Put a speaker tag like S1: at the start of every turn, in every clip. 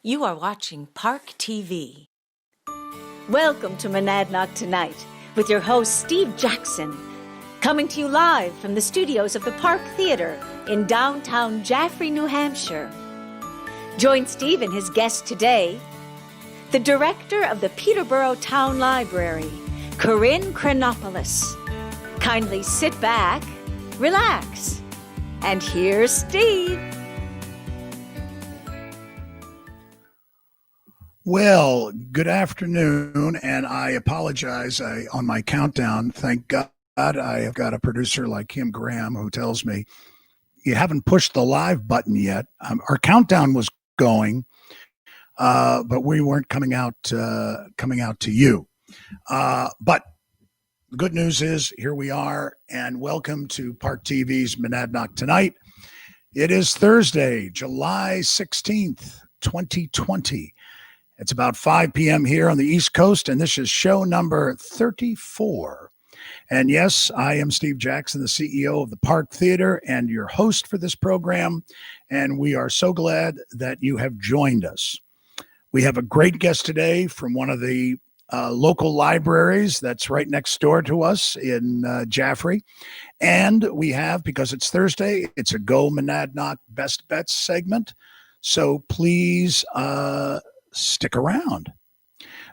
S1: You are watching Park TV.
S2: Welcome to Monadnock Tonight with your host, Steve Jackson, coming to you live from the studios of the Park Theater in downtown Jaffrey, New Hampshire. Join Steve and his guest today, the director of the Peterborough Town Library, Corinne Chronopoulos. Kindly sit back, relax, and here's Steve.
S3: Well, good afternoon, and I apologize. On my countdown, thank God I have got a producer like Kim Graham who tells me you haven't pushed the live button yet. Our countdown was going, but we weren't coming out to you. But the good news is here we are, and welcome to Park TV's Monadnock Tonight. It is Thursday, July 16th, 2020. It's about 5 p.m. here on the East Coast, and this is show number 34. And yes, I am Steve Jackson, the CEO of the Park Theater and your host for this program, and we are so glad that you have joined us. We have a great guest today from one of the local libraries that's right next door to us in Jaffrey. And we have, because it's Thursday, it's a Go Monadnock Best Bets segment. So please stick around.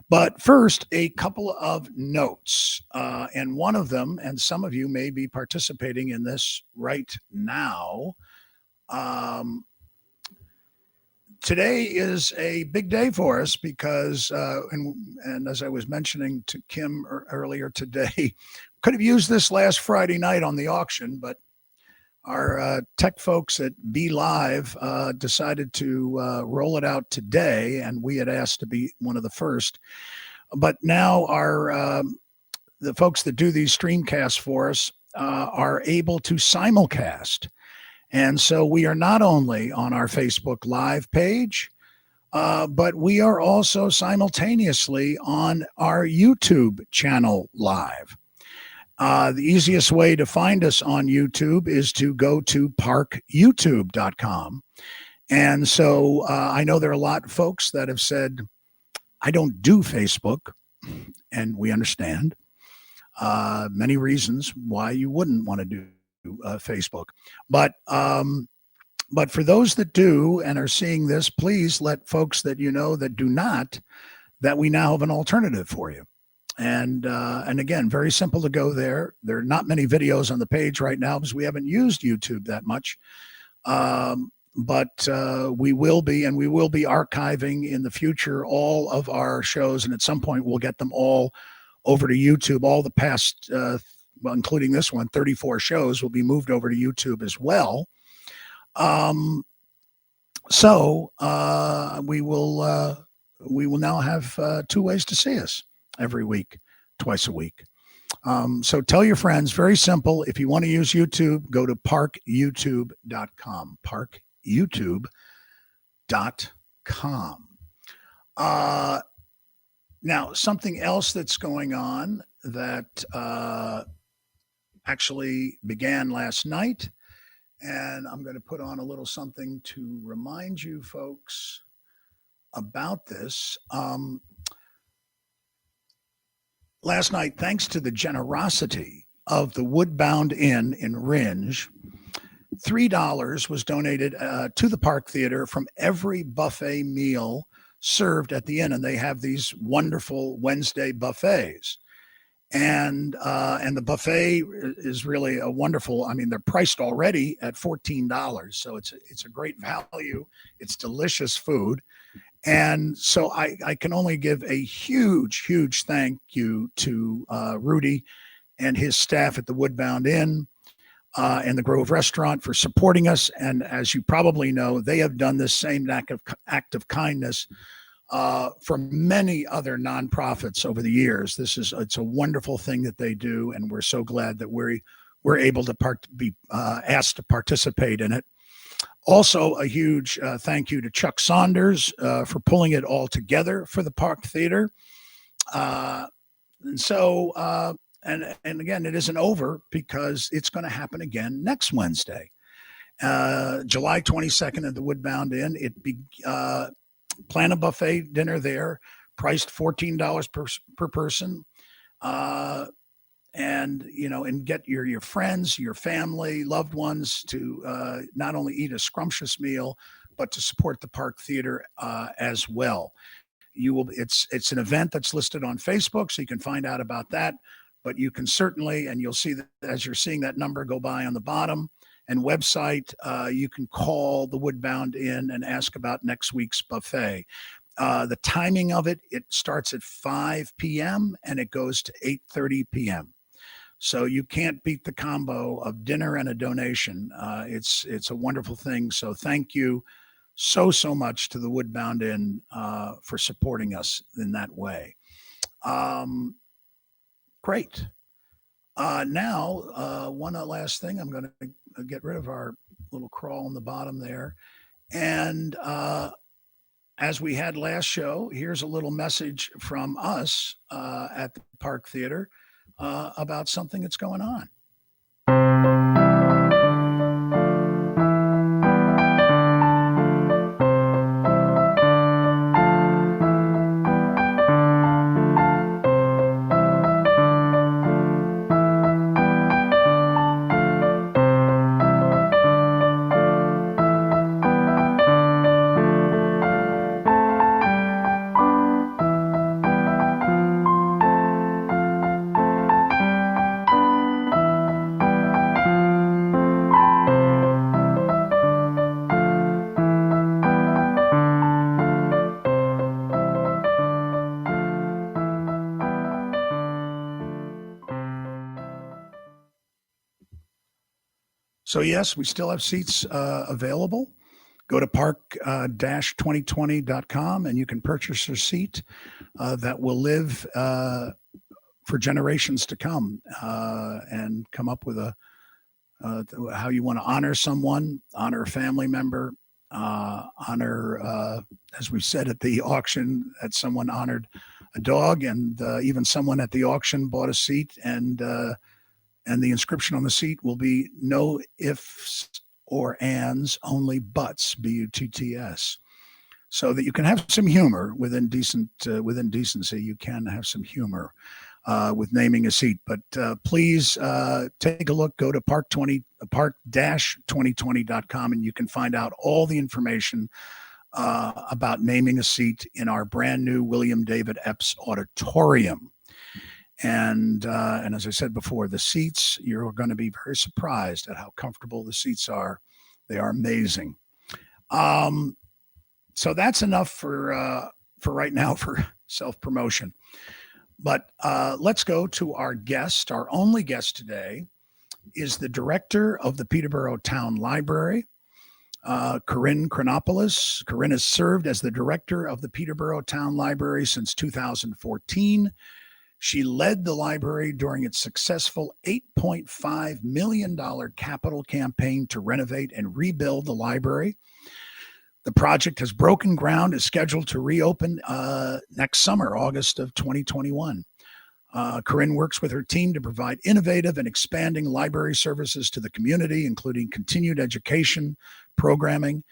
S3: But first, a couple of notes. And one of them, and some of you may be participating in this right now. Today is a big day for us because, and as I was mentioning to Kim earlier today, could have used this last Friday night on the auction, but our tech folks at Be Live decided to roll it out today, and we had asked to be one of the first. But now the folks that do these streamcasts for us are able to simulcast. And so we are not only on our Facebook Live page, but we are also simultaneously on our YouTube channel live. The easiest way to find us on YouTube is to go to parkyoutube.com. And so I know there are a lot of folks that have said, I don't do Facebook, and we understand many reasons why you wouldn't want to do Facebook. But for those that do and are seeing this, please let folks that you know that do not, that we now have an alternative for you. And again, very simple to go there. There are not many videos on the page right now because we haven't used YouTube that much. But we will be archiving in the future all of our shows. And at some point, we'll get them all over to YouTube. All the past, well, including this one, 34 shows will be moved over to YouTube as well. So we will now have two ways to see us. Every week, twice a week. So tell your friends, very simple. If you want to use YouTube, go to parkyoutube.com, parkyoutube.com. Now, something else that's going on that actually began last night, and I'm going to put on a little something to remind you folks about this. Last night, thanks to the generosity of the Woodbound Inn in Ringe, $3 was donated to the Park Theater from every buffet meal served at the inn. And they have these wonderful Wednesday buffets. And the buffet is really a wonderful, I mean, they're priced already at $14. So it's a great value. It's delicious food. And so I can only give a huge, huge thank you to Rudy and his staff at the Woodbound Inn and the Grove Restaurant for supporting us. And as you probably know, they have done this same act of kindness for many other nonprofits over the years. It's a wonderful thing that they do, and we're so glad that we're able to be asked to participate in it. Also, a huge thank you to Chuck Saunders for pulling it all together for the Park Theater. And again, it isn't over because it's going to happen again next Wednesday, July 22nd at the Woodbound Inn. plan a buffet dinner there, priced $14 per person. And and get your friends, your family, loved ones to not only eat a scrumptious meal, but to support the Park Theater as well. It's an event that's listed on Facebook, so you can find out about that. But you can certainly, and you'll see that as you're seeing that number go by on the bottom and website, you can call the Woodbound Inn and ask about next week's buffet. The timing of it starts at 5 p.m. and it goes to 8:30 p.m. So you can't beat the combo of dinner and a donation. It's a wonderful thing. So thank you so much to the Woodbound Inn for supporting us in that way. Great. Now, one last thing. I'm going to get rid of our little crawl on the bottom there. And as we had last show, here's a little message from us at the Park Theater about something that's going on. So yes, we still have seats available. Go to park-2020.com and you can purchase your seat that will live for generations to come and come up with how you want to honor someone, honor a family member, honor, as we said at the auction, that someone honored a dog, and even someone at the auction bought a seat, and the inscription on the seat will be no ifs or ands, only buts, B-U-T-T-S. So that you can have some humor within decency. You can have some humor with naming a seat. But please take a look. Go to park-2020.com and you can find out all the information about naming a seat in our brand new William David Epps Auditorium. And as I said before, the seats, you're going to be very surprised at how comfortable the seats are. They are amazing. So that's enough for right now for self-promotion. But let's go to our guest. Our only guest today is the director of the Peterborough Town Library, Corinne Chronopoulos. Corinne has served as the director of the Peterborough Town Library since 2014. She led the library during its successful $8.5 million capital campaign to renovate and rebuild the library. The project has broken ground, is scheduled to reopen next summer, August of 2021. Corinne works with her team to provide innovative and expanding library services to the community, including continued education, programming,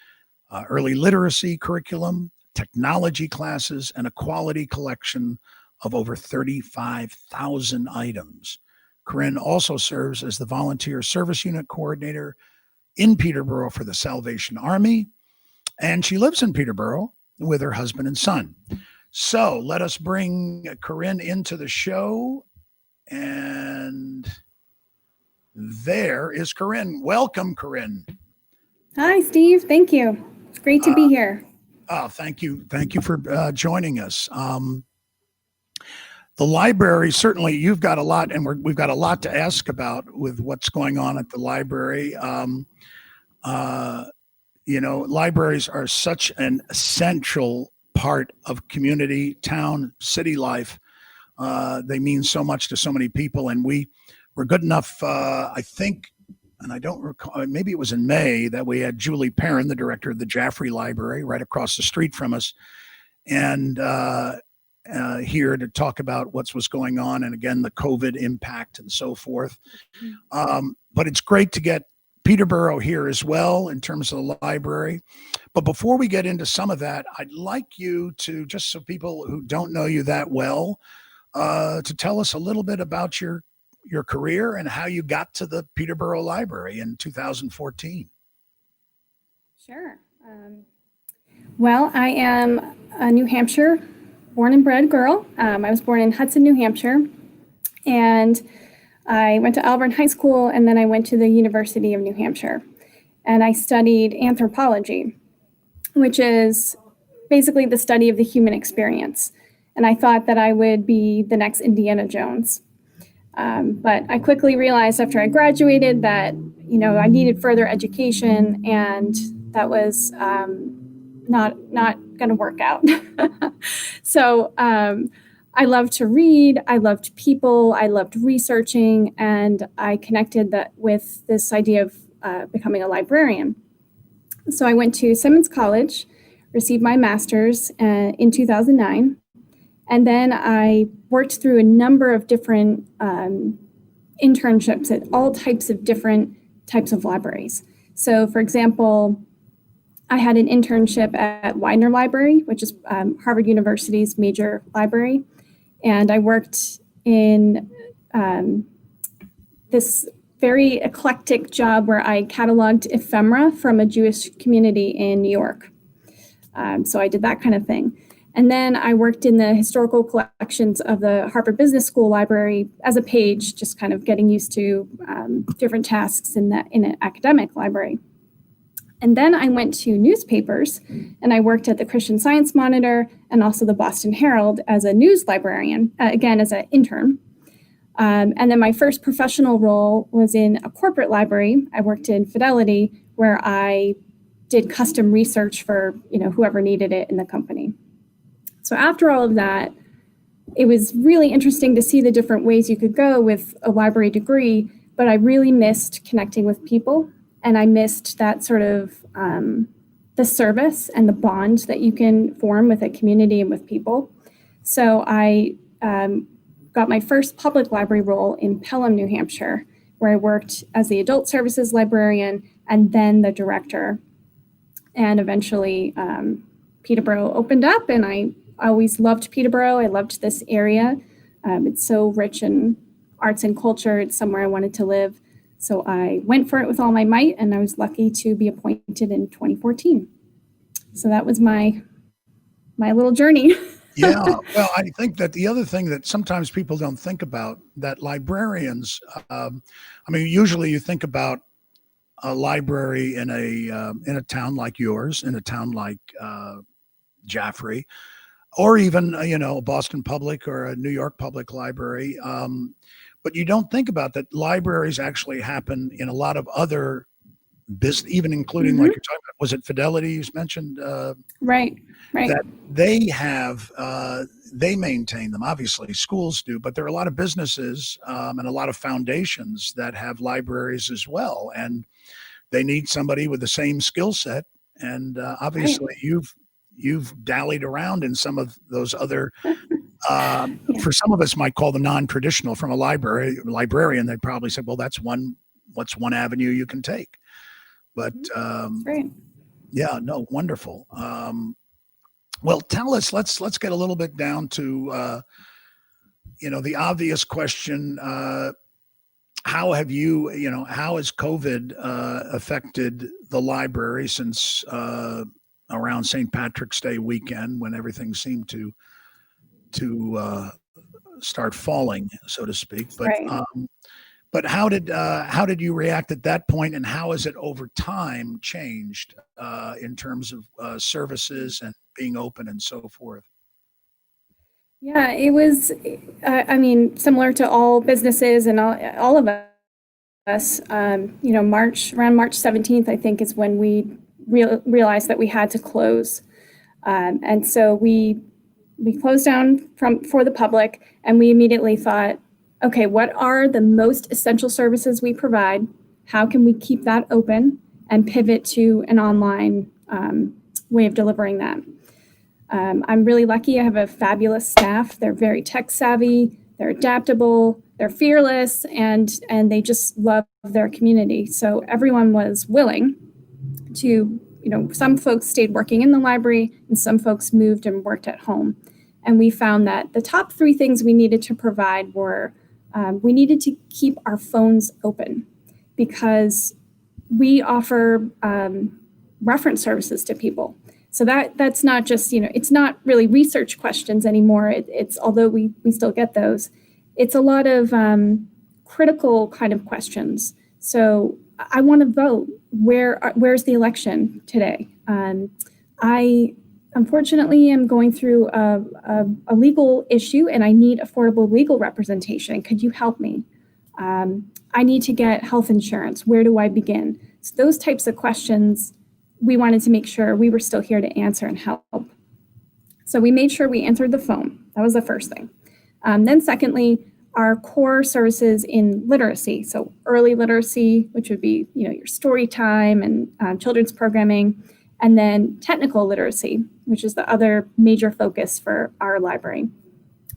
S3: early literacy curriculum, technology classes, and a quality collection of over 35,000 items. Corinne also serves as the Volunteer Service Unit Coordinator in Peterborough for the Salvation Army, and she lives in Peterborough with her husband and son. So let us bring Corinne into the show, and there is Corinne. Welcome, Corinne.
S4: Hi, Steve. Thank you. It's great to be here.
S3: Oh, thank you. Thank you for joining us. The library, certainly you've got a lot, and we've got a lot to ask about with what's going on at the library. Libraries are such an essential part of community, town, city life. They mean so much to so many people, and we were good enough, I think, and I don't recall, maybe it was in May, that we had Julie Perrin, the director of the Jaffrey Library, right across the street from us, and here to talk about what was going on, and again, the COVID impact and so forth. But it's great to get Peterborough here as well in terms of the library. But before we get into some of that, I'd like you to, just so people who don't know you that well, to tell us a little bit about your career and how you got to the Peterborough Library in 2014.
S4: Sure. Well, I am a New Hampshire born and bred girl. I was born in Hudson, New Hampshire, and I went to Auburn High School, and then I went to the University of New Hampshire, and I studied anthropology, which is basically the study of the human experience. And I thought that I would be the next Indiana Jones. But I quickly realized after I graduated that, I needed further education, and that was not going to work out. So I loved to read, I loved people, I loved researching, and I connected that with this idea of becoming a librarian. So I went to Simmons College, received my master's in 2009, and then I worked through a number of different internships at all types of different types of libraries. So, for example, I had an internship at Widener Library, which is Harvard University's major library. And I worked in this very eclectic job where I cataloged ephemera from a Jewish community in New York. So I did that kind of thing. And then I worked in the historical collections of the Harvard Business School Library as a page, just kind of getting used to different tasks in an academic library. And then I went to newspapers, and I worked at the Christian Science Monitor and also the Boston Herald as a news librarian, again, as an intern. And then my first professional role was in a corporate library. I worked in Fidelity, where I did custom research for whoever needed it in the company. So after all of that, it was really interesting to see the different ways you could go with a library degree, but I really missed connecting with people. And I missed that sort of the service and the bond that you can form with a community and with people. So I got my first public library role in Pelham, New Hampshire, where I worked as the adult services librarian and then the director. And eventually Peterborough opened up, and I always loved Peterborough. I loved this area. It's so rich in arts and culture. It's somewhere I wanted to live. So I went for it with all my might, and I was lucky to be appointed in 2014. So that was my little journey.
S3: Yeah, well, I think that the other thing that sometimes people don't think about, that librarians, usually you think about a library in a town like yours, in a town like Jaffrey, or even a Boston Public or a New York Public Library. But you don't think about that libraries actually happen in a lot of other business, even including like you're talking about, was it Fidelity you mentioned?
S4: Right.
S3: That they have, they maintain them. Obviously schools do, but there are a lot of businesses and a lot of foundations that have libraries as well. And they need somebody with the same skill set. And obviously you've dallied around in some of those other for some of us might call them non-traditional. From a librarian, they'd probably say, well, what's one avenue you can take. But yeah, no, wonderful. Well, tell us, let's get a little bit down to the obvious question. How has COVID affected the library since around St. Patrick's Day weekend, when everything seemed to start falling, so to speak? But how did you react at that point, and how has it over time changed in terms of services and being open and so forth?
S4: Yeah, it was, similar to all businesses and all of us, around March 17th, I think, is when we realized that we had to close. And so we closed down for the public, and we immediately thought, okay, what are the most essential services we provide? How can we keep that open and pivot to an online way of delivering that? I'm really lucky. I have a fabulous staff. They're very tech savvy. They're adaptable. they're fearless, and they just love their community. So everyone was willing to, some folks stayed working in the library and some folks moved and worked at home. And we found that the top three things we needed to provide were we needed to keep our phones open, because we offer reference services to people. So that's not just, it's not really research questions anymore. It's although we still get those, it's a lot of critical kind of questions. So I want to vote. Where's the election today? I unfortunately am going through a legal issue and I need affordable legal representation. Could you help me? I need to get health insurance. Where do I begin? So those types of questions, we wanted to make sure we were still here to answer and help. So we made sure we answered the phone. That was the first thing. Then secondly, our core services in literacy. So early literacy, which would be, your story time and children's programming, and then technical literacy, which is the other major focus for our library.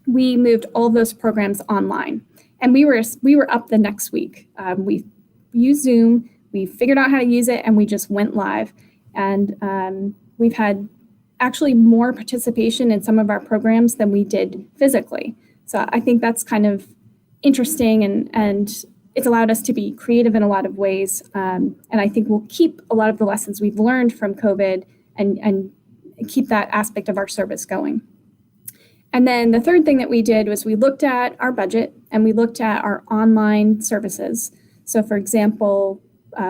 S4: We moved all of those programs online, and we were up the next week. We used Zoom, we figured out how to use it, and we just went live. And we've had actually more participation in some of our programs than we did physically. So I think that's kind of interesting, and it's allowed us to be creative in a lot of ways. And I think we'll keep a lot of the lessons we've learned from COVID and keep that aspect of our service going. And then the third thing that we did was we looked at our budget and we looked at our online services. So for example,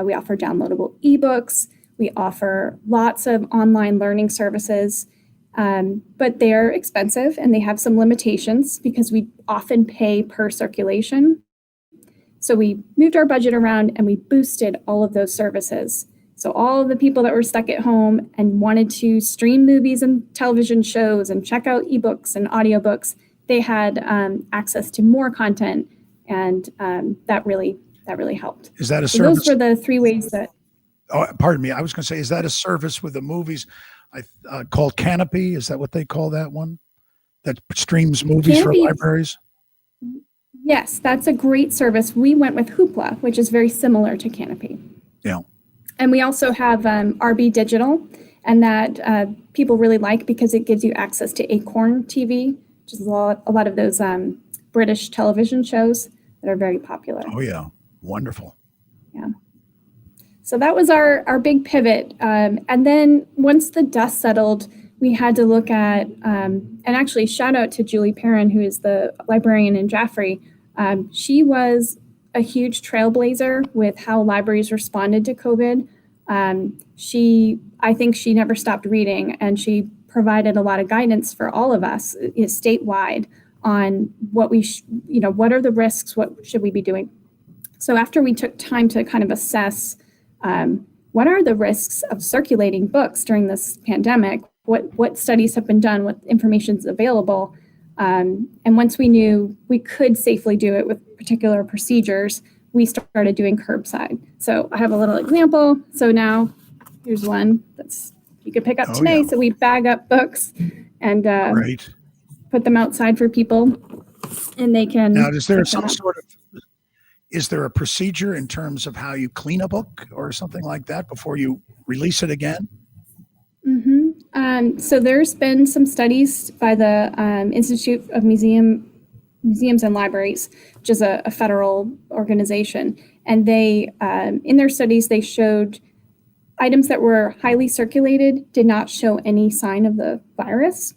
S4: we offer downloadable ebooks, we offer lots of online learning services, but they're expensive and they have some limitations because we often pay per circulation. So we moved our budget around and we boosted all of those services. So all of the people that were stuck at home and wanted to stream movies and television shows and check out ebooks and audiobooks, they had access to more content, and that really helped.
S3: Is that a
S4: So
S3: service?
S4: those were the three ways that.
S3: Oh, pardon me. I was going to say, is that a service with the movies called Canopy? Is that what they call that one? That streams movies for libraries?
S4: Yes, that's a great service. We went with Hoopla, which is very similar to Canopy.
S3: Yeah.
S4: And we also have RB Digital, and that people really like because it gives you access to Acorn TV, which is a lot of those British television shows that are very popular.
S3: Oh, yeah. Wonderful.
S4: Yeah. So that was our big pivot. And then once the dust settled, we had to look at, and actually shout out to Julie Perrin, who is the librarian in Jaffrey. She was a huge trailblazer with how libraries responded to COVID. I think she never stopped reading, and she provided a lot of guidance for all of us statewide on what what are the risks, what should we be doing. So after we took time to kind of assess what are the risks of circulating books during this pandemic, what studies have been done, what information is available, and once we knew we could safely do it with particular procedures, we started doing curbside. So I have a little example. So now here's one that's you could pick up today. Yeah. So we bag up books and put them outside for people, and they can.
S3: Now, is there some sort of is there a procedure in terms of how you clean a book or something like that before you release it again?
S4: Mm-hmm. So there's been some studies by the Institute of Museums and Libraries, which is a federal organization. And they, in their studies, they showed items that were highly circulated did not show any sign of the virus.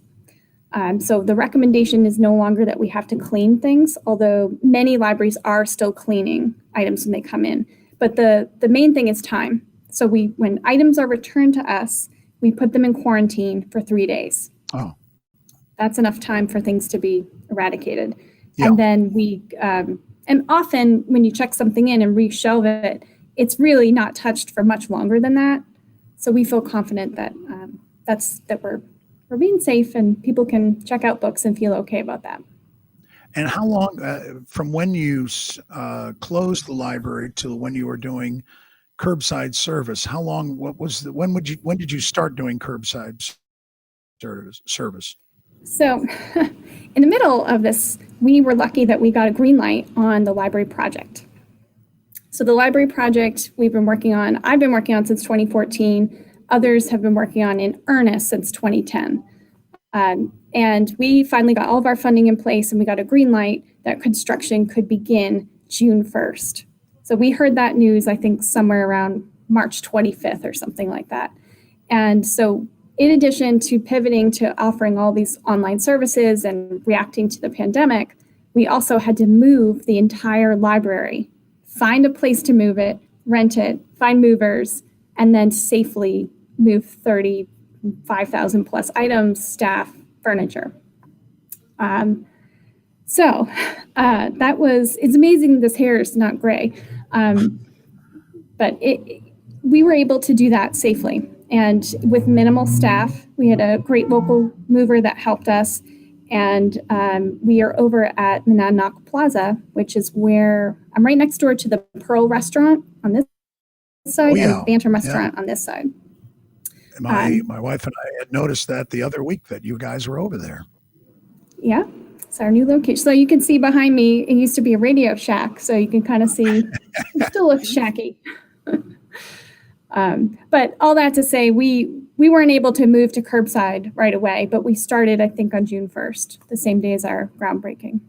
S4: So the recommendation is no longer that we have to clean things, although many libraries are still cleaning items when they come in. But the main thing is time. So when items are returned to us, we put them in quarantine for 3 days.
S3: Oh.
S4: That's enough time for things to be eradicated.
S3: Yeah.
S4: And then and often when you check something in and reshelve it, it's really not touched for much longer than that. So we feel confident that that we're being safe and people can check out books and feel okay about that.
S3: And how long from when you closed the library to when you were doing curbside service? How long? When did you start doing curbside service?
S4: So, in the middle of this, we were lucky that we got a green light on the library project. So, the library project I've been working on since 2014. Others have been working on in earnest since 2010. And we finally got all of our funding in place, and we got a green light that construction could begin June 1st. So we heard that news, I think, somewhere around March 25th or something like that. And so in addition to pivoting to offering all these online services and reacting to the pandemic, we also had to move the entire library, find a place to move it, rent it, find movers, and then safely move 35,000 plus items, staff, furniture. It's amazing this hair is not gray. But we were able to do that safely. And with minimal staff, we had a great local mover that helped us. And we are over at Monadnock Plaza, which is where I'm right next door to the Pearl restaurant on this side and the Bantam restaurant on this side.
S3: My wife and I had noticed that the other week that you guys were over there.
S4: Yeah, it's our new location. So you can see behind me, it used to be a Radio Shack. So you can kind of see, it still looks shacky. But all that to say, we weren't able to move to curbside right away, but we started, I think, on June 1st, the same day as our groundbreaking.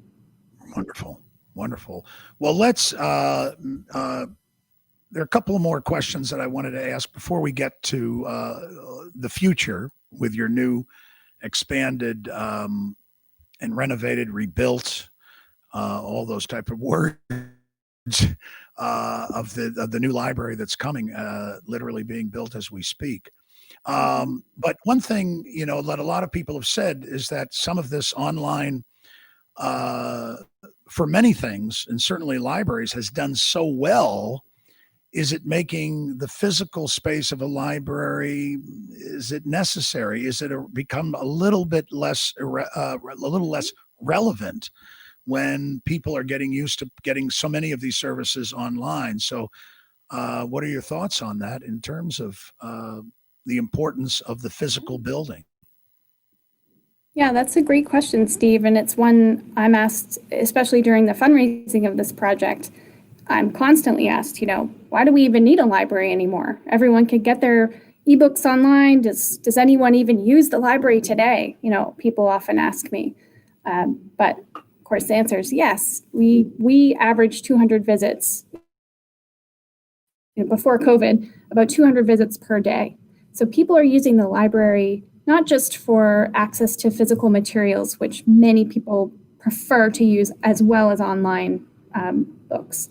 S3: Wonderful. Well, let's, there are a couple of more questions that I wanted to ask before we get to the future with your new expanded and renovated, rebuilt, all those type of words of the new library that's coming, literally being built as we speak. But one thing, that a lot of people have said is that some of this online, for many things, and certainly libraries, has done so well. Is it making the physical space of a library, is it necessary? Is it become a little bit less, relevant when people are getting used to getting so many of these services online? So what are your thoughts on that in terms of the importance of the physical building?
S4: Yeah, that's a great question, Steve. And it's one I'm asked, especially during the fundraising of this project. I'm constantly asked, why do we even need a library anymore? Everyone can get their ebooks online. Does anyone even use the library today? People often ask me. But of course, the answer is yes. We average 200 visits. Before COVID, about 200 visits per day. So people are using the library not just for access to physical materials, which many people prefer to use, as well as online books,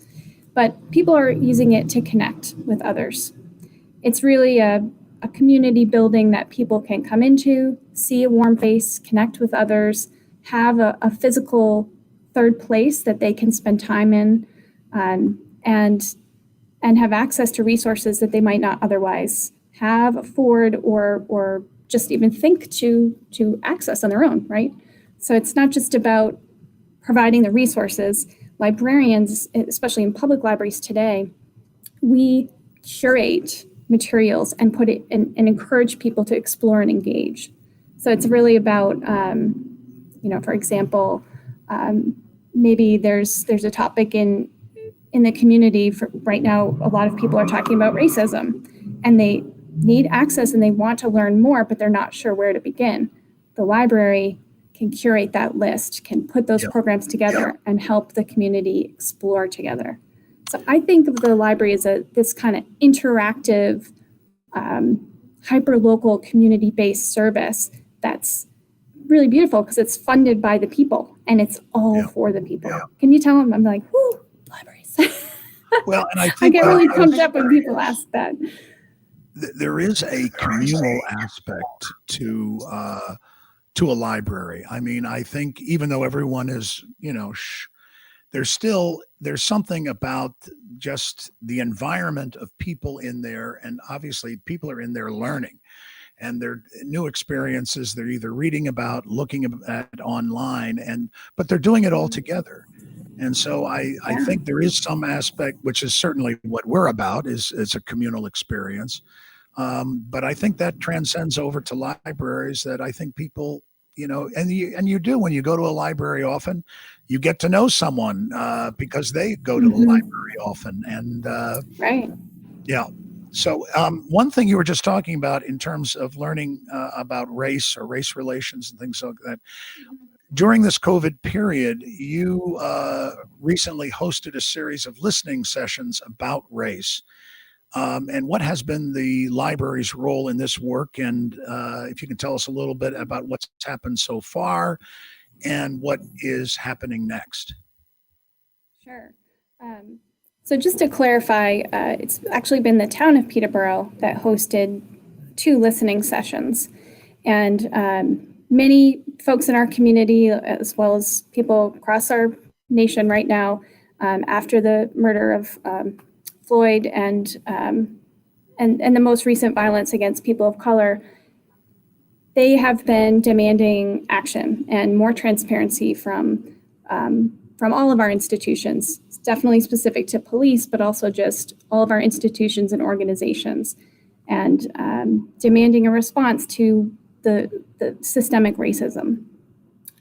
S4: but people are using it to connect with others. It's really a community building that people can come into, see a warm face, connect with others, have a physical third place that they can spend time in, and have access to resources that they might not otherwise afford, or just even think to access on their own, right? So it's not just about providing the resources. Librarians, especially in public libraries today, we curate materials and put it and encourage people to explore and engage. So it's really about, for example, maybe there's a topic in the community right now. A lot of people are talking about racism, and they need access and they want to learn more, but they're not sure where to begin. The library can curate that list, can put those programs together and help the community explore together. So I think of the library as this kind of interactive, hyper-local, community-based service that's really beautiful because it's funded by the people and it's all for the people. Can you tell them? I'm like, whoo, libraries.
S3: Well, and I
S4: I get really pumped up when people ask that.
S3: There is a communal aspect to a library. I mean, I think even though everyone is, there's something about just the environment of people in there, and obviously people are in there learning, and their new experiences they're either reading about, looking at online, but they're doing it all together. And so I think there is some aspect, which is certainly what we're about, is a communal experience. But I think that transcends over to libraries, that I think people, and you do when you go to a library often, you get to know someone because they go to the
S4: Mhm.
S3: library often. And
S4: Right.
S3: yeah. So one thing you were just talking about in terms of learning about race or race relations and things like that, during this COVID period, you recently hosted a series of listening sessions about race. And what has been the library's role in this work? And if you can tell us a little bit about what's happened so far and what is happening next.
S4: Sure. So just to clarify, it's actually been the town of Peterborough that hosted 2 listening sessions. And many folks in our community, as well as people across our nation right now, after the murder of Floyd and the most recent violence against people of color, they have been demanding action and more transparency from all of our institutions. It's definitely specific to police, but also just all of our institutions and organizations, and demanding a response to the systemic racism.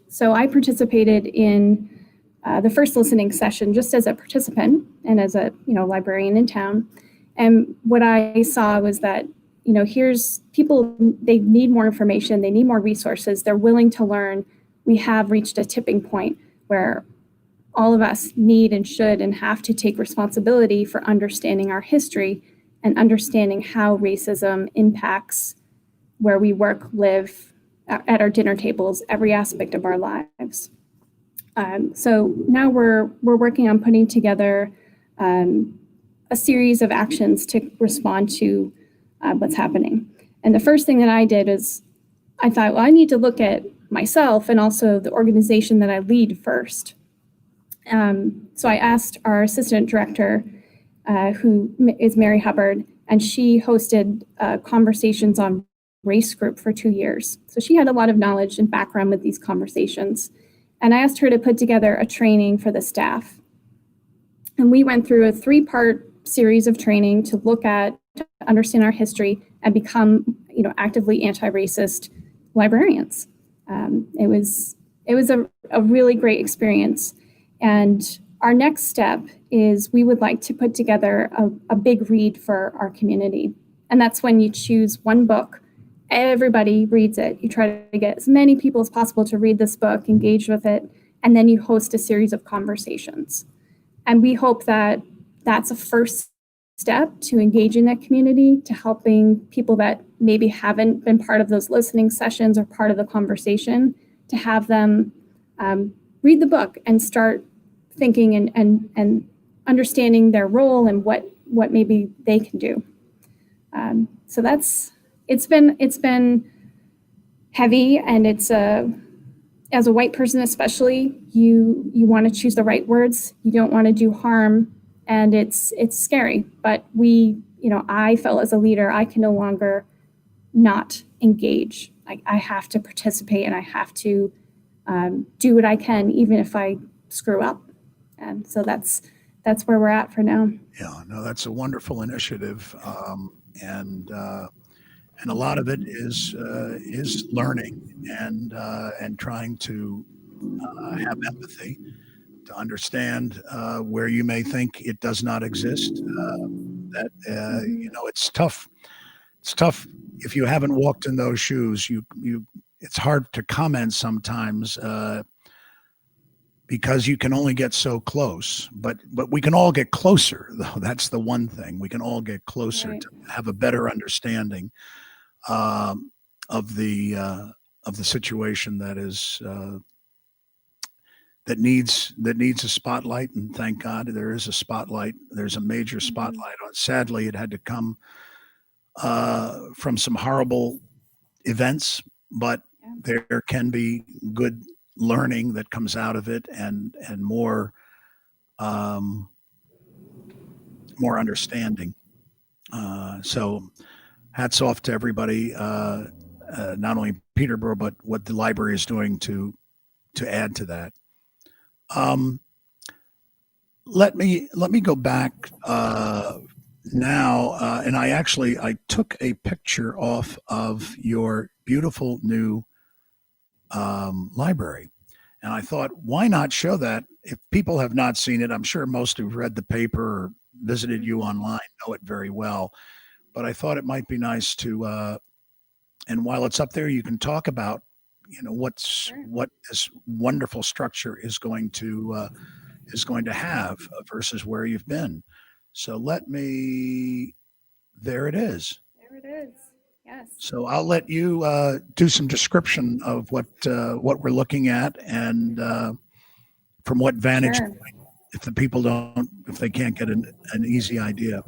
S4: So I participated in the first listening session just as a participant and as a librarian in town. And what I saw was that here's people, they need more information, they need more resources, they're willing to learn. We have reached a tipping point where all of us need and should and have to take responsibility for understanding our history and understanding how racism impacts where we work, live, at our dinner tables, every aspect of our lives. So now we're working on putting together a series of actions to respond to what's happening. And the first thing that I did is I thought, well, I need to look at myself and also the organization that I lead first. So I asked our assistant director, who is Mary Hubbard, and she hosted conversations on race group for 2 years. So she had a lot of knowledge and background with these conversations. And I asked her to put together a training for the staff. And we went through a 3-part series of training to look at, to understand our history and become, actively anti-racist librarians. It was a really great experience. And our next step is we would like to put together a big read for our community. And that's when you choose one book, everybody reads it. You try to get as many people as possible to read this book, engage with it, and then you host a series of conversations. And we hope that that's a first step to engaging that community, to helping people that maybe haven't been part of those listening sessions or part of the conversation, to have them read the book and start thinking and understanding their role and what maybe they can do. So it's been heavy, and it's as a white person especially, you want to choose the right words. You don't want to do harm, and it's scary. But I felt as a leader, I can no longer not engage. I have to participate, and I have to do what I can, even if I screw up. And so that's where we're at for now.
S3: Yeah, no, that's a wonderful initiative, and a lot of it is learning and trying to have empathy, to understand where you may think it does not exist. That it's tough. It's tough if you haven't walked in those shoes. It's hard to comment sometimes. Because you can only get so close, but we can all get closer, though. That's the one thing. We can all get closer
S4: Right.
S3: to have a better understanding of the situation that is that needs a spotlight. And thank God there is a spotlight. There's a major spotlight on. Sadly, it had to come from some horrible events, but
S4: Yeah.
S3: there can be good learning that comes out of it, and more more understanding. So hats off to everybody, not only Peterborough, but what the library is doing to add to that. Let me go back now, and I took a picture off of your beautiful new library. And I thought, why not show that? If people have not seen it, I'm sure most who've read the paper or visited you online know it very well. But I thought it might be nice to, and while it's up there, you can talk about, what this wonderful structure is going to have versus where you've been. So there it is.
S4: There it is. Yes.
S3: So I'll let you do some description of what we're looking at and from what vantage
S4: Sure.
S3: point, if they can't get an easy idea.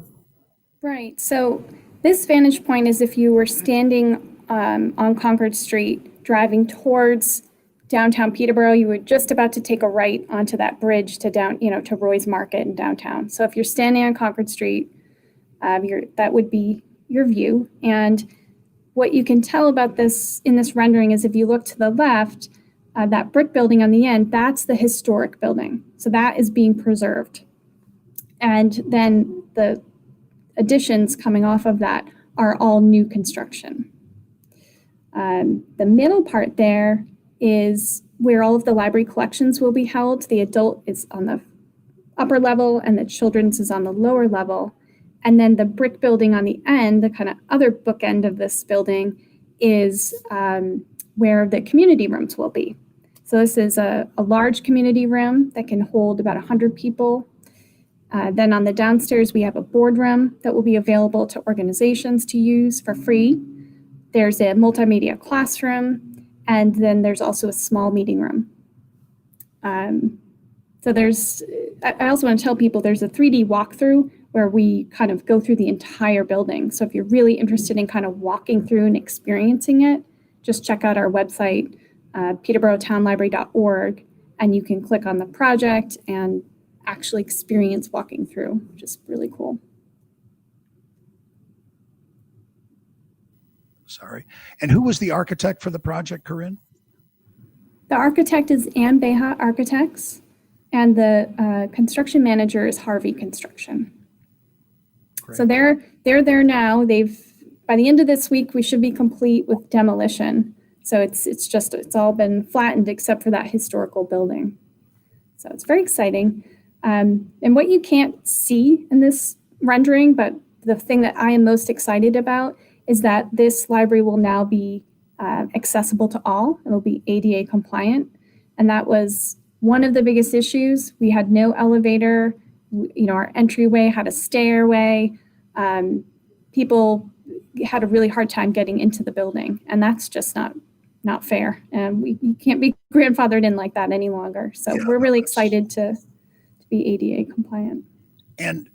S4: Right. So this vantage point is if you were standing on Concord Street, driving towards downtown Peterborough, you were just about to take a right onto that bridge to to Roy's Market in downtown. So if you're standing on Concord Street, that would be your view. And what you can tell about this in this rendering is if you look to the left, that brick building on the end, that's the historic building. So that is being preserved. And then the additions coming off of that are all new construction. The middle part there is where all of the library collections will be held. The adult is on the upper level and the children's is on the lower level. And then the brick building on the end, the kind of other bookend of this building, is where the community rooms will be. So this is a large community room that can hold about 100 people. Then on the downstairs, we have a boardroom that will be available to organizations to use for free. There's a multimedia classroom, and then there's also a small meeting room. I also want to tell people there's a 3D walkthrough where we kind of go through the entire building. So if you're really interested in kind of walking through and experiencing it, just check out our website, peterboroughtownlibrary.org, and you can click on the project and actually experience walking through, which is really cool.
S3: Sorry. And who was the architect for the project, Corinne?
S4: The architect is Ann Beha Architects, and the construction manager is Harvey Construction.
S3: Great.
S4: So they're there now. By the end of this week, we should be complete with demolition. So it's all been flattened except for that historical building. So it's very exciting. And what you can't see in this rendering, but the thing that I am most excited about is that this library will now be accessible to all. It'll be ADA compliant. And that was one of the biggest issues. We had no elevator. Our entryway had a stairway. People had a really hard time getting into the building. And that's just not fair. And you can't be grandfathered in like that any longer. So we're really excited to be ADA compliant.
S3: And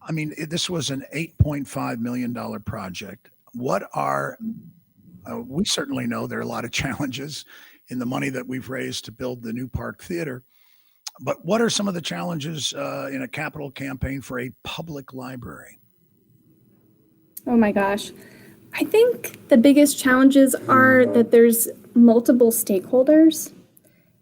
S3: I mean, this was an $8.5 million project. We certainly know there are a lot of challenges in the money that we've raised to build the new Park Theater. But what are some of the challenges in a capital campaign for a public library?
S4: Oh my gosh. I think the biggest challenges are that there's multiple stakeholders.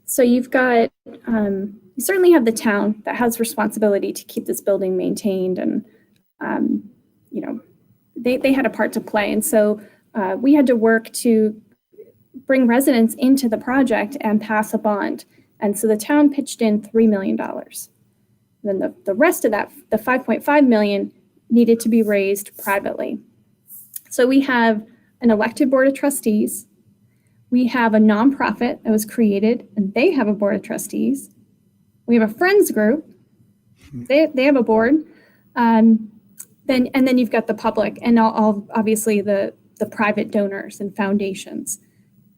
S4: So you've got, you certainly have the town that has responsibility to keep this building maintained, and they had a part to play. And so we had to work to bring residents into the project and pass a bond. And so the town pitched in $3 million. Then the rest of that, the $5.5 million, needed to be raised privately. So we have an elected board of trustees. We have a nonprofit that was created, and they have a board of trustees. We have a friends group. They have a board. Then you've got the public and all obviously the private donors and foundations.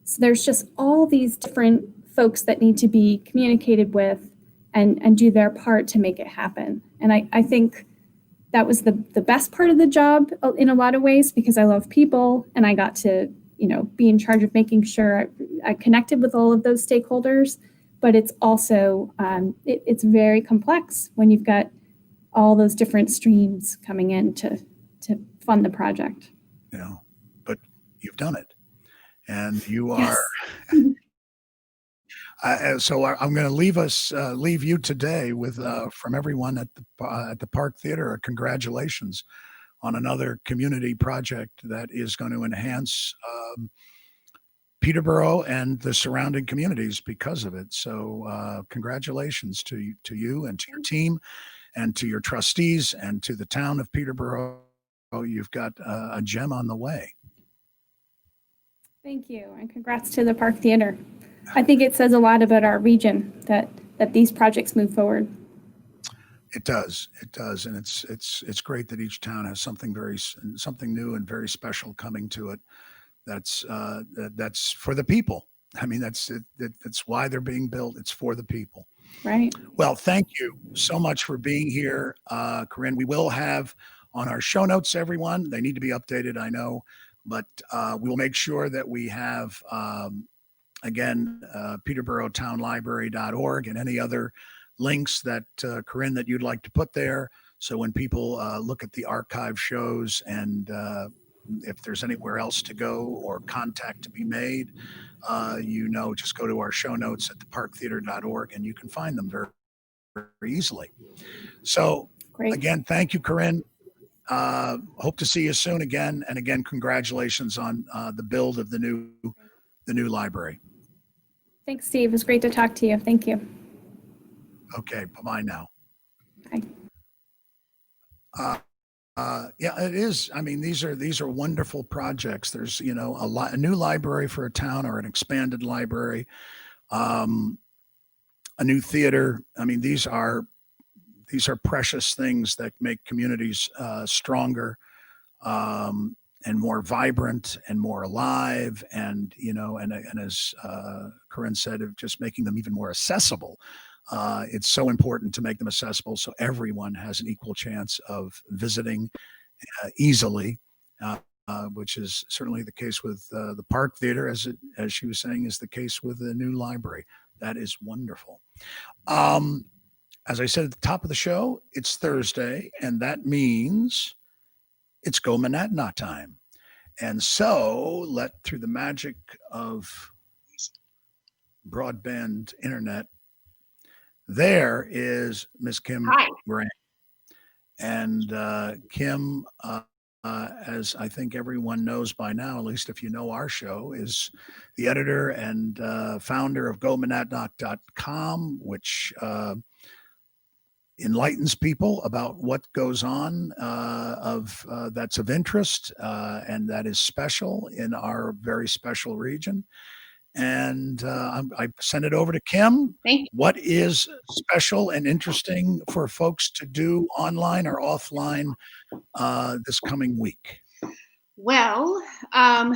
S4: So there's just all these different folks that need to be communicated with and do their part to make it happen. And I think that was the best part of the job in a lot of ways, because I love people and I got to, be in charge of making sure I connected with all of those stakeholders. But it's also, it's very complex when you've got all those different streams coming in to fund the project.
S3: But you've done it, and you are. So I'm going to leave you today with from everyone at the Park Theater. Congratulations on another community project that is going to enhance Peterborough and the surrounding communities because of it. So congratulations to you and to your team and to your trustees and to the town of Peterborough. You've got a gem on the way.
S4: Thank you, and congrats to the Park Theater. I think it says a lot about our region that these projects move forward.
S3: It does, and it's great that each town has something new and very special coming to it. That's for the people. I mean, that's why they're being built. It's for the people.
S4: Right.
S3: Well, thank you so much for being here, Corinne. We will have on our show notes, everyone. They need to be updated, I know, but we will make sure that we have, again, peterborotownlibrary.org and any other links that, Corinne, that you'd like to put there. So when people look at the archive shows and if there's anywhere else to go or contact to be made, just go to our show notes at theparktheater.org and you can find them very, very easily. So
S4: Great.
S3: Again, thank you, Corinne. Hope to see you soon again. And again, congratulations on the build of the new library.
S4: Thanks, Steve. It was great to talk to you. Thank you.
S3: Okay, bye-bye now.
S4: Bye.
S3: Yeah, it is. I mean, these are wonderful projects. There's, a new library for a town or an expanded library, a new theater. I mean, these are precious things that make communities stronger and more vibrant and more alive. And, and as Corinne said, of just making them even more accessible. It's so important to make them accessible so everyone has an equal chance of visiting easily, which is certainly the case with the Park Theater, as she was saying, is the case with the new library. That is wonderful. As I said at the top of the show, it's Thursday, and that means it's Go Monadnock time. And so, through the magic of broadband internet, there is Miss Kim Grant. And Kim, as I think everyone knows by now, at least if you know our show, is the editor and founder of GoMonadnock.com, which enlightens people about what goes on that's of interest and that is special in our very special region. And I send it over to Kim.
S5: Thank you.
S3: What is special and interesting for folks to do online or offline this coming week?
S5: Well,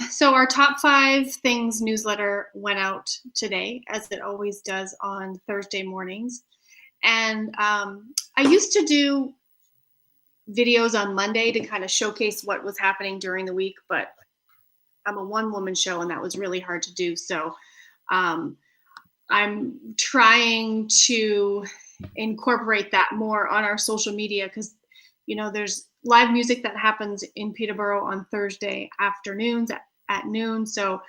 S5: so our top 5 things newsletter went out today, as it always does on Thursday mornings. And I used to do videos on Monday to kind of showcase what was happening during the week, but I'm a one-woman show and that was really hard to do. So I'm trying to incorporate that more on our social media because, there's live music that happens in Peterborough on Thursday afternoons at noon. So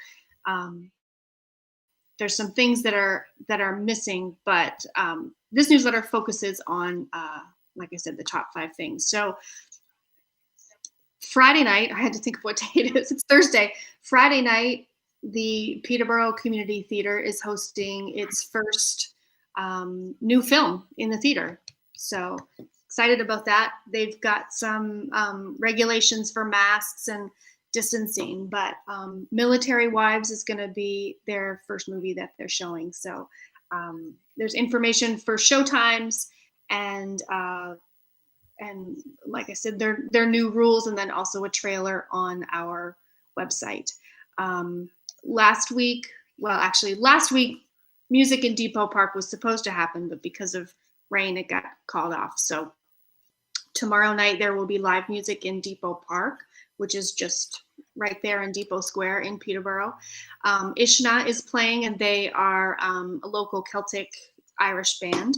S5: there's some things that are missing, but this newsletter focuses on, like I said, the top 5 things. So Friday night, I had to think of what day it is. It's Thursday. Friday night, the Peterborough Community Theater is hosting its first new film in the theater. So excited about that. They've got some regulations for masks and distancing, but Military Wives is going to be their first movie that they're showing. So there's information for showtimes and like I said, their new rules, and then also a trailer on our website. Last week, music in Depot Park was supposed to happen, but because of rain, it got called off. So tomorrow night, there will be live music in Depot Park, which is just right there in Depot Square in Peterborough. Ishna is playing, and they are a local Celtic Irish band.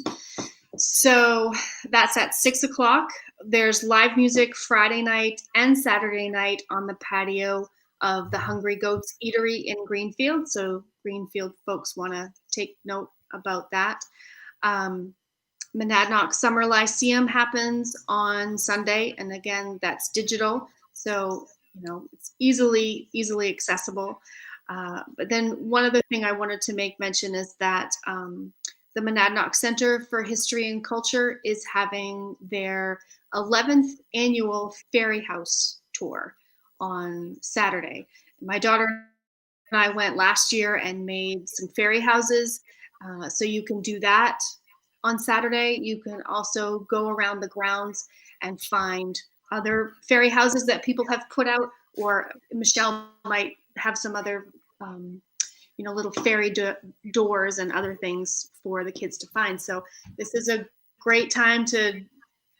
S5: So that's at 6:00. There's live music Friday night and Saturday night on the patio of the Hungry Goats Eatery in Greenfield. So Greenfield folks want to take note about that. Monadnock Summer Lyceum happens on Sunday. And again, that's digital. So, it's easily accessible. But then one other thing I wanted to make mention is that the Monadnock Center for History and Culture is having their 11th annual Fairy House tour on Saturday. My daughter and I went last year and made some fairy houses. So you can do that on Saturday. You can also go around the grounds and find other fairy houses that people have put out, or Michelle might have some other, little fairy doors and other things for the kids to find. So this is a great time to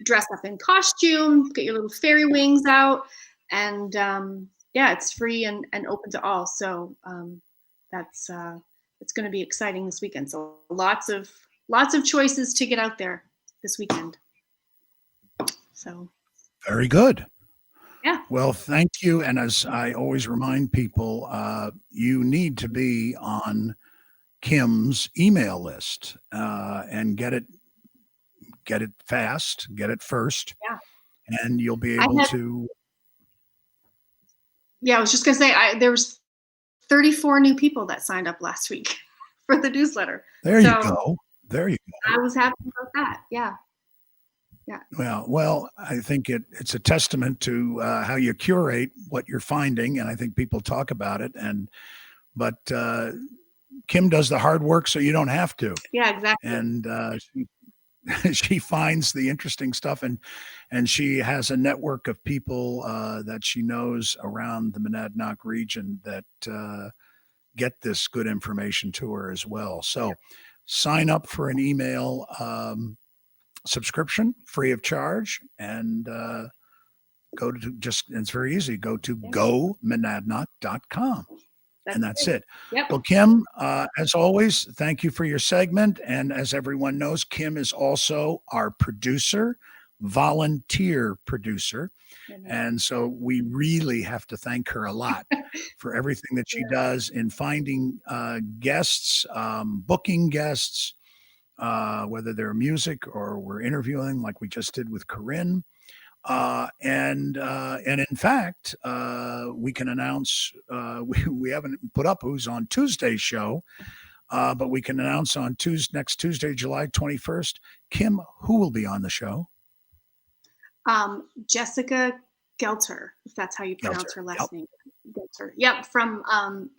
S5: dress up in costume, get your little fairy wings out, and it's free and open to all. So that's it's going to be exciting this weekend. So lots of choices to get out there this weekend. So
S3: Very good.
S5: yeah.
S3: Well, thank you. And as I always remind people, you need to be on Kim's email list and get it fast, get it first, and you'll be able to.
S5: Yeah, I was just going to say, there was 34 new people that signed up last week for the newsletter.
S3: There you go. There you go.
S5: I was happy about that. Yeah. Yeah.
S3: Well, I think it's a testament to how you curate what you're finding, and I think people talk about it. But Kim does the hard work, so you don't have to.
S5: Yeah, exactly.
S3: And she finds the interesting stuff, and she has a network of people that she knows around the Monadnock region that get this good information to her as well. So sign up for an email subscription free of charge, and go to it's very easy. Go to gomonadnock.com. And that's it.
S5: Yep.
S3: Well, Kim, as always, thank you for your segment. And as everyone knows, Kim is also our volunteer producer. And so we really have to thank her a lot for everything that she does in finding guests, booking guests, whether they're music or we're interviewing like we just did with Corinne. And in fact, we can announce, we haven't put up who's on Tuesday's show, but we can announce on next Tuesday, July 21st, Kim, who will be on the show?
S5: Jessica Gelter, if that's how you pronounce her last name. Gelter. Yep, from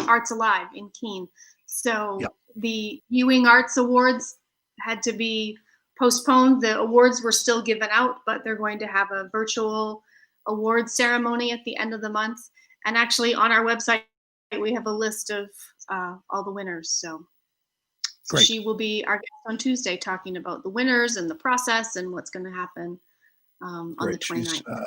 S5: Arts Alive in Keene. So the Ewing Arts Awards had to be postponed. The awards were still given out, but they're going to have a virtual awards ceremony at the end of the month. And actually on our website, we have a list of all the winners. So she will be our guest on Tuesday talking about the winners and the process and what's going to happen on the 29th.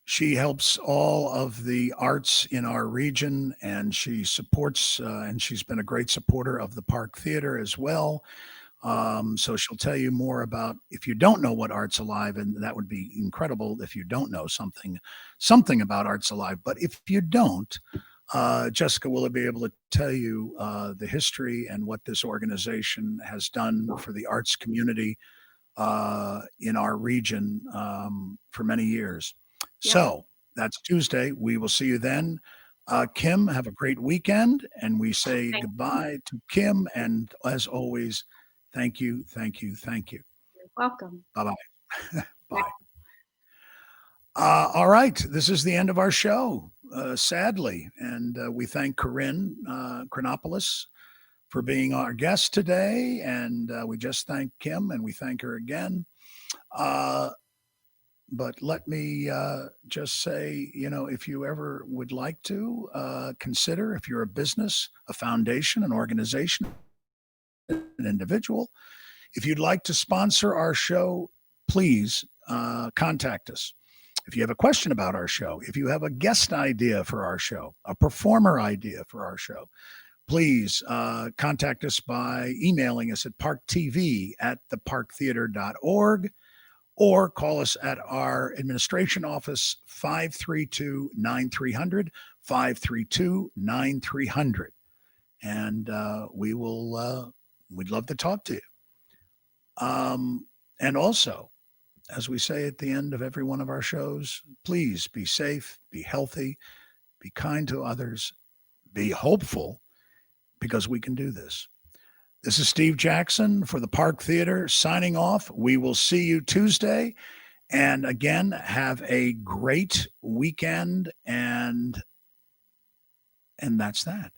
S3: She helps all of the arts in our region, and she supports, and she's been a great supporter of the Park Theater as well. So she'll tell you more about, if you don't know what Arts Alive, and that would be incredible if you don't know something about Arts Alive. But if you don't, Jessica will be able to tell you the history and what this organization has done for the arts community in our region for many years. Yeah. So that's Tuesday. We will see you then. Kim, have a great weekend. And we say goodbye to Kim. And as always, thank you, thank you, thank you.
S5: You're welcome.
S3: Bye-bye. Bye. All right. This is the end of our show, sadly. And we thank Corinne Chronopoulos for being our guest today. And we just thank Kim, and we thank her again. But let me just say, if you ever would like to consider, if you're a business, a foundation, an organization, an individual, if you'd like to sponsor our show, please contact us. If you have a question about our show, if you have a guest idea for our show, a performer idea for our show, please contact us by emailing us at parktv@theparktheater.org, or call us at our administration office, 532-9300, 532-9300. And we will, we'd love to talk to you. And also, as we say at the end of every one of our shows, please be safe, be healthy, be kind to others, be hopeful, because we can do this. This is Steve Jackson for the Park Theater signing off. We will see you Tuesday. And again, have a great weekend. And that's that.